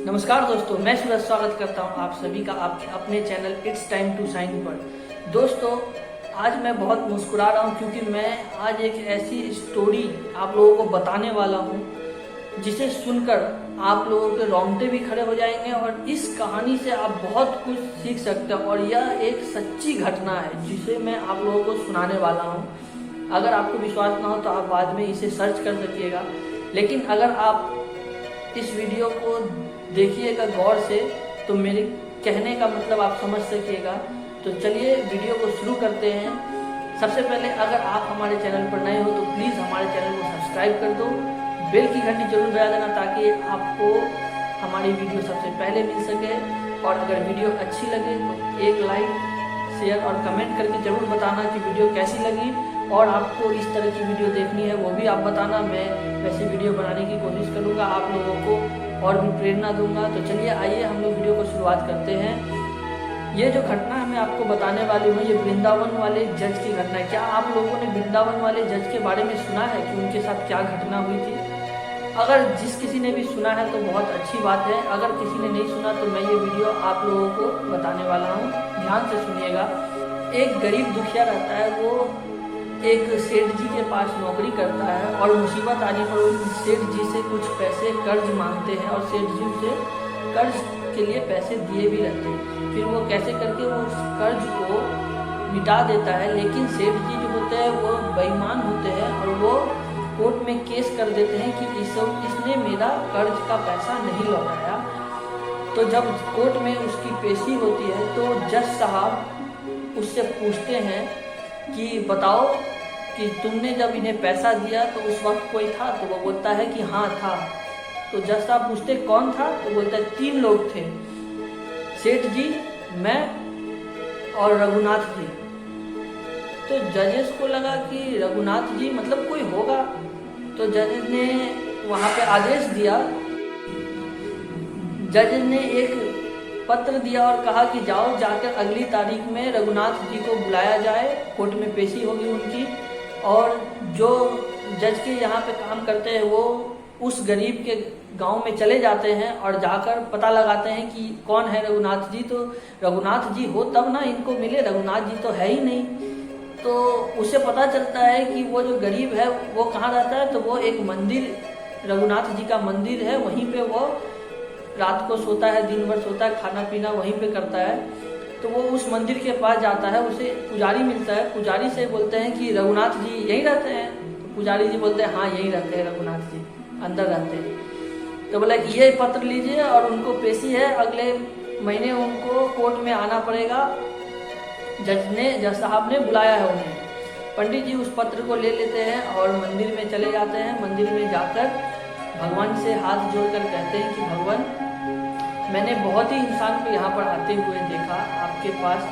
नमस्कार दोस्तों, मैं सूरज स्वागत करता हूं आप सभी का आपके अपने channel it's time to shine पर। दोस्तों, आज मैं बहुत मुस्कुरा रहा हूं क्योंकि मैं आज एक ऐसी स्टोरी आप लोगों को बताने वाला हूं जिसे सुनकर आप लोगों के रोंगटे भी खड़े हो जाएंगे और इस कहानी से आप बहुत कुछ सीख सकते हैं। और यह एक सच्ची घटना है जिसे मैं आप लोगों को सुनाने वाला हूँ। अगर आपको विश्वास ना हो तो आप बाद में इसे सर्च कर सकिएगा, लेकिन अगर आप इस वीडियो को देखिएगा गौर से तो मेरे कहने का मतलब आप समझ सकिएगा। तो चलिए वीडियो को शुरू करते हैं। सबसे पहले अगर आप हमारे चैनल पर नए हो तो प्लीज़ हमारे चैनल को सब्सक्राइब कर दो, बेल की घंटी जरूर बजा देना ताकि आपको हमारी वीडियो सबसे पहले मिल सके। और अगर वीडियो अच्छी लगे तो एक लाइक, शेयर और कमेंट करके ज़रूर बताना कि वीडियो कैसी लगी और आपको इस तरह की वीडियो देखनी है वो भी आप बताना। मैं वैसी वीडियो बनाने की कोशिश करूँगा, आप लोगों को और भी प्रेरणा दूंगा। तो चलिए आइए हम लोग वीडियो को शुरुआत करते हैं। ये जो घटना मैं आपको बताने वाली हूँ ये वृंदावन वाले जज की घटना है। क्या आप लोगों ने वृंदावन वाले जज के बारे में सुना है कि उनके साथ क्या घटना हुई थी? अगर जिस किसी ने भी सुना है तो बहुत अच्छी बात है। अगर किसी ने नहीं सुना तो मैं ये वीडियो आप लोगों को बताने वाला हूँ, ध्यान से सुनिएगा। एक गरीब दुखिया रहता है, वो एक सेठ जी के पास नौकरी करता है और मुसीबत आने पर उन सेठ जी से कुछ पैसे कर्ज मांगते हैं और सेठ जी उसे कर्ज के लिए पैसे दिए भी रहते हैं। फिर वो कैसे करके वो उस कर्ज को मिटा देता है, लेकिन सेठ जी जो होते हैं वो बेईमान होते हैं और वो कोर्ट में केस कर देते हैं कि इसने मेरा कर्ज का पैसा नहीं लौटाया। तो जब कोर्ट में उसकी पेशी होती है तो जज साहब उससे पूछते हैं कि बताओ कि तुमने जब इन्हें पैसा दिया तो उस वक्त कोई था? तो वो बोलता है कि हाँ था। तो जज साहब पूछते कौन था? तो बोलता है 3 लोग थे, सेठ जी, मैं और रघुनाथ जी। तो जजेस को लगा कि रघुनाथ जी मतलब कोई होगा। तो जजेस ने वहाँ पे आदेश दिया, जजेस ने एक पत्र दिया और कहा कि जाओ जाकर अगली तारीख में रघुनाथ जी को बुलाया जाए, कोर्ट में पेशी होगी उनकी। और जो जज के यहाँ पे काम करते हैं वो उस गरीब के गांव में चले जाते हैं और जाकर पता लगाते हैं कि कौन है रघुनाथ जी। तो रघुनाथ जी हो तब ना इनको मिले, रघुनाथ जी तो है ही नहीं। तो उसे पता चलता है कि वो जो गरीब है वो कहाँ रहता है। तो वो एक मंदिर, रघुनाथ जी का मंदिर है, वहीं पे वो रात को सोता है, दिन भर सोता है, खाना पीना वहीं पे करता है। तो वो उस मंदिर के पास जाता है, उसे पुजारी मिलता है। पुजारी से बोलते हैं कि रघुनाथ जी यहीं रहते हैं? तो पुजारी जी बोलते हैं हाँ यहीं रहते हैं, रघुनाथ जी अंदर रहते हैं। तो बोला कि ये पत्र लीजिए और उनको पेशी है, अगले महीने उनको कोर्ट में आना पड़ेगा। जज साहब ने बुलाया है उन्हें। पंडित जी उस पत्र को ले लेते हैं और मंदिर में चले जाते हैं। मंदिर में जाकर भगवान से हाथ जोड़कर कहते हैं कि भगवान, मैंने बहुत ही इंसान को यहाँ पर आते हुए देखा, आपके पास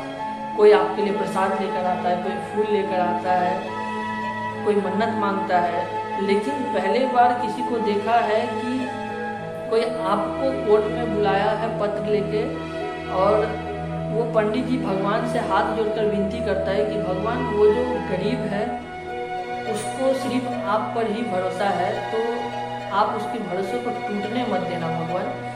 कोई आपके लिए प्रसाद लेकर आता है, कोई फूल लेकर आता है, कोई मन्नत मांगता है, लेकिन पहले बार किसी को देखा है कि कोई आपको कोर्ट में बुलाया है पत्र लेके। और वो पंडित जी भगवान से हाथ जोड़कर विनती करता है कि भगवान, वो जो गरीब है उसको सिर्फ आप पर ही भरोसा है, तो आप उसके भरोसे को टूटने मत देना भगवान।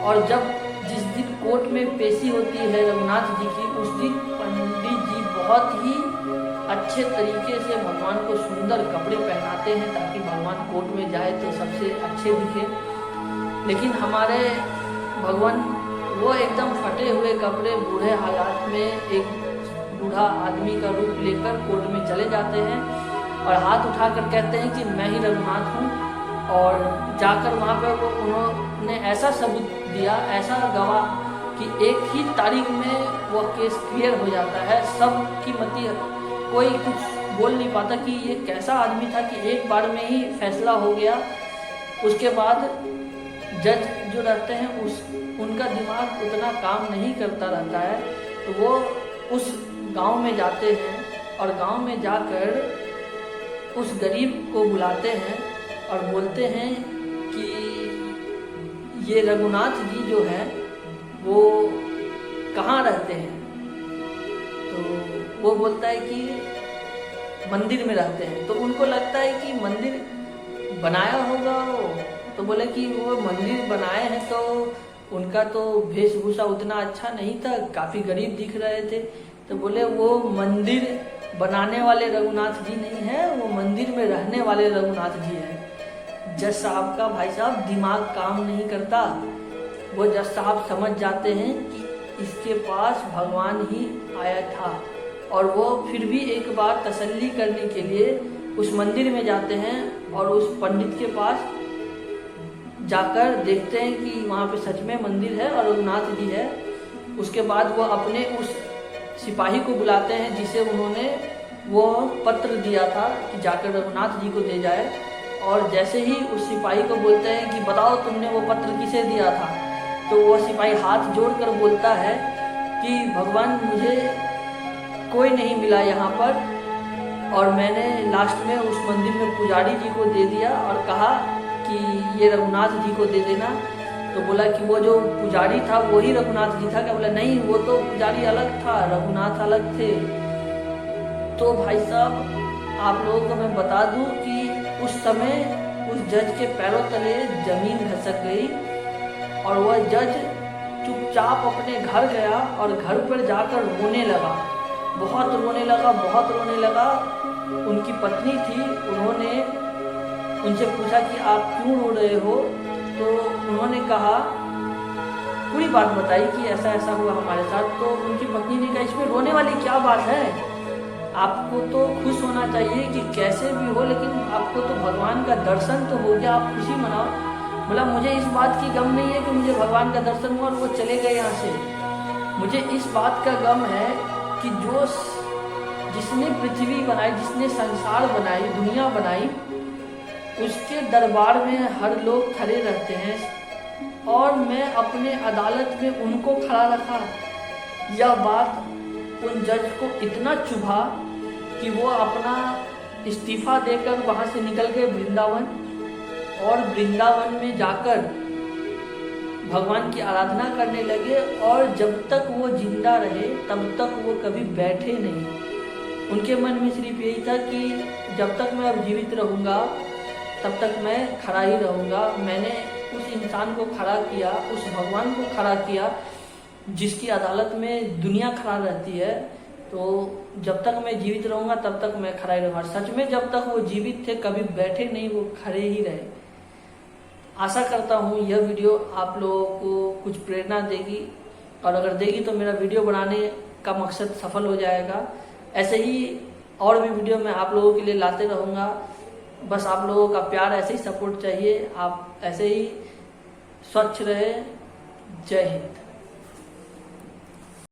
और जब जिस दिन कोर्ट में पेशी होती है रघुनाथ जी की, उस दिन पंडित जी बहुत ही अच्छे तरीके से भगवान को सुंदर कपड़े पहनाते हैं ताकि भगवान कोर्ट में जाए तो सबसे अच्छे दिखे। लेकिन हमारे भगवान वो एकदम फटे हुए कपड़े, बूढ़े हालात में एक बूढ़ा आदमी का रूप लेकर कोर्ट में चले जाते हैं और हाथ उठाकर कहते हैं कि मैं ही रघुनाथ हूँ। और जाकर वहाँ पर वो उन्होंने ऐसा सबूत दिया, ऐसा गवाह कि एक ही तारीख में वो केस क्लियर हो जाता है। सब की मती, कोई कुछ बोल नहीं पाता कि ये कैसा आदमी था कि एक बार में ही फैसला हो गया। उसके बाद जज जो रहते हैं उनका दिमाग उतना काम नहीं करता रहता है, तो वो उस गांव में जाते हैं और गांव में जाकर उस गरीब को बुलाते हैं और बोलते हैं कि ये रघुनाथ जी जो है वो कहाँ रहते हैं? तो वो बोलता है कि मंदिर में रहते हैं। तो उनको लगता है कि मंदिर बनाया होगा वो, तो बोले कि वो मंदिर बनाए हैं हैं तो उनका तो वेशभूषा उतना अच्छा नहीं था, काफ़ी गरीब दिख रहे थे। तो बोले वो मंदिर बनाने वाले रघुनाथ जी नहीं है, वो मंदिर में रहने वाले रघुनाथ जी हैं। जज साहब का भाई साहब दिमाग काम नहीं करता। वो जज साहब समझ जाते हैं कि इसके पास भगवान ही आया था, और वो फिर भी एक बार तसल्ली करने के लिए उस मंदिर में जाते हैं और उस पंडित के पास जाकर देखते हैं कि वहाँ पे सच में मंदिर है और रघुनाथ जी है। उसके बाद वो अपने उस सिपाही को बुलाते हैं जिसे उन्होंने वो पत्र दिया था कि जाकर रघुनाथ जी को दे जाए, और जैसे ही उस सिपाही को बोलते हैं कि बताओ तुमने वो पत्र किसे दिया था, तो वो सिपाही हाथ जोड़कर बोलता है कि भगवान मुझे कोई नहीं मिला यहाँ पर, और मैंने लास्ट में उस मंदिर में पुजारी जी को दे दिया और कहा कि ये रघुनाथ जी को दे देना। तो बोला कि वो जो पुजारी था वही रघुनाथ जी था क्या? बोला नहीं, वो तो पुजारी अलग था, रघुनाथ अलग थे। तो भाई साहब आप लोगों को मैं बता दूं कि उस समय उस जज के पैरों तले जमीन खसक गई और वह जज चुपचाप अपने घर गया और घर पर जाकर रोने लगा, बहुत रोने लगा, बहुत रोने लगा। उनकी पत्नी थी, उन्होंने उनसे पूछा कि आप क्यों रो रहे हो? तो उन्होंने कहा, पूरी बात बताई कि ऐसा ऐसा हुआ हमारे साथ। तो उनकी पत्नी ने कहा इसमें रोने वाली क्या बात है, आपको तो खुश होना चाहिए कि कैसे भी हो, लेकिन आपको तो भगवान का दर्शन तो हो गया, आप खुशी मनाओ। बोला मुझे इस बात की गम नहीं है कि मुझे भगवान का दर्शन हुआ और वो चले गए यहाँ से, मुझे इस बात का गम है कि जिसने पृथ्वी बनाई, जिसने संसार बनाई, दुनिया बनाई, उसके दरबार में हर लोग खड़े रहते हैं और मैं अपने अदालत में उनको खड़ा रखा। यह बात उन जज को इतना चुभा कि वो अपना इस्तीफा देकर वहाँ से निकल गए वृंदावन, और वृंदावन में जाकर भगवान की आराधना करने लगे। और जब तक वो जिंदा रहे तब तक वो कभी बैठे नहीं। उनके मन में सिर्फ यही था कि जब तक मैं अब जीवित रहूँगा तब तक मैं खड़ा ही रहूँगा। मैंने उस इंसान को खड़ा किया, उस भगवान को खड़ा किया जिसकी अदालत में दुनिया खड़ा रहती है। तो जब तक मैं जीवित रहूँगा तब तक मैं खड़ा ही रहूँगा। सच में जब तक वो जीवित थे कभी बैठे नहीं, वो खड़े ही रहे। आशा करता हूँ यह वीडियो आप लोगों को कुछ प्रेरणा देगी, और अगर देगी तो मेरा वीडियो बनाने का मकसद सफल हो जाएगा। ऐसे ही और भी वीडियो मैं आप लोगों के लिए लाते रहूँगा। बस आप लोगों का प्यार, ऐसे ही सपोर्ट चाहिए। आप ऐसे ही स्वच्छ रहे। जय हिंद।